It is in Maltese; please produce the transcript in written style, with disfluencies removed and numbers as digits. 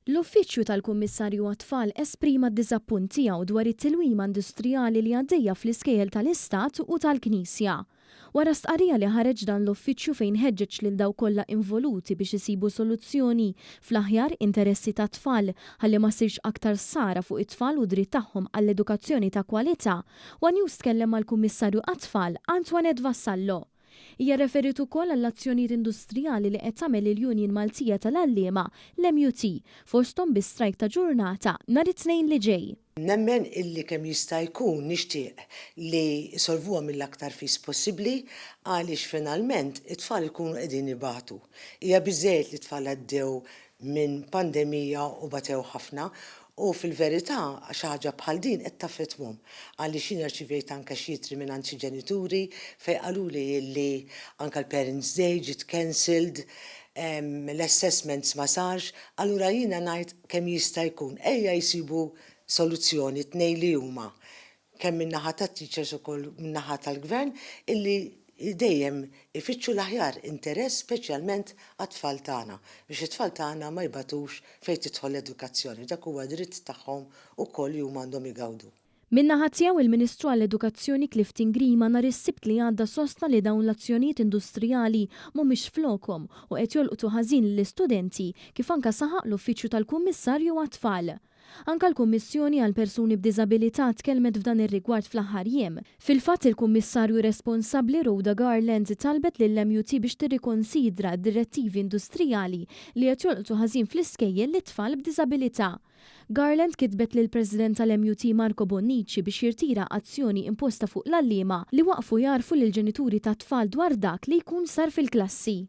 L-Uffiċċju tal-Kummissarju għat-Tfal esprima d-diżappunt tiegħu dwar it-tilwima industrijali li għaddejja fl-iskejjel tal-Istat u tal-Knisja. Wara stqarrija li ħareġ dan l-uffiċċju fejn ħeġġeġ lil daw kollha involuti biex isibu soluzzjoni fl-aħjar interessi tat-tfal ħalli ma ssirx aktar sara fuq it-tfal u dritt tagħhom għall-edukazzjoni ta' kwalità, One News tkellem mal-Kummissarju għat-Tfal Antoinette Vassallo. Hija referitu wkoll għall-azzjonijiet industrijali li qed tagħmel il-Union Maltija tal-Għalliema l-MUT fosthom bi strajk ta' ġurnata nhar it-Tnejn li ġej. Nemmen illi kemm jista' jkun nixtieq li jsolvuha mill-aktar fis possibbli għaliex finalment it-tfal ikunu qegħdin ibatu. Hija biżżejjed li t-tfal għaddew minn pandemija u batew ħafna. U fil-verità xi ħaġa bħal din qed taffettwhom għaliex jien rċivejt anke xi minn xi ġenituri fejn qaluli li anke l-Parents' Day ġiet cancelled, l-assessments ma sarx, allura jiena ngħid kemm jista' jkun ejja jsibu soluzzjoni tnejn li huma kemm min-naħa tat-teachers ukoll min-naħa tal-Gvern illi dejjem ifittxu l-aħjar interess speċjalment għat-tfal tagħna biex it-tfal tagħna ma jbatux fejn tidħol l-edukazzjoni. Dak huwa dritt tagħhom ukoll li huma għandhom igawdu. Min-naħa tiegħu il-Ministru għall-Edukazzjoni Clifton Grima nhar is-Sibt li għadda sostna li dawn l-azzjonijiet industrijali mhumiex flokhom u qed jolqtu ħażin lill-istudenti kif anke saħaq l-Uffiċċju tal-Kummissarju għat-Tfal. Anka l-Kummissjoni għal persuni b'diżabilità tkellmet f'dan ir-rigward fl-aħħar jiem. Fil-fatt il-Kummissarju responsabbli Rhoda Garland talbet lill-MUT biex tirrikonsidra d-direttivi industrijali li qed jolqtu ħażin fl-iskejjel lit-tfal b'diżabilità. Garland kitbet lill-President tal-MUT Marco Bonnici biex jirtira azzjoni imposta fuq l-għalliema li waqfu jarfu lill-ġenituri tat-tfal dwar dak li jkun sar fil-klassi.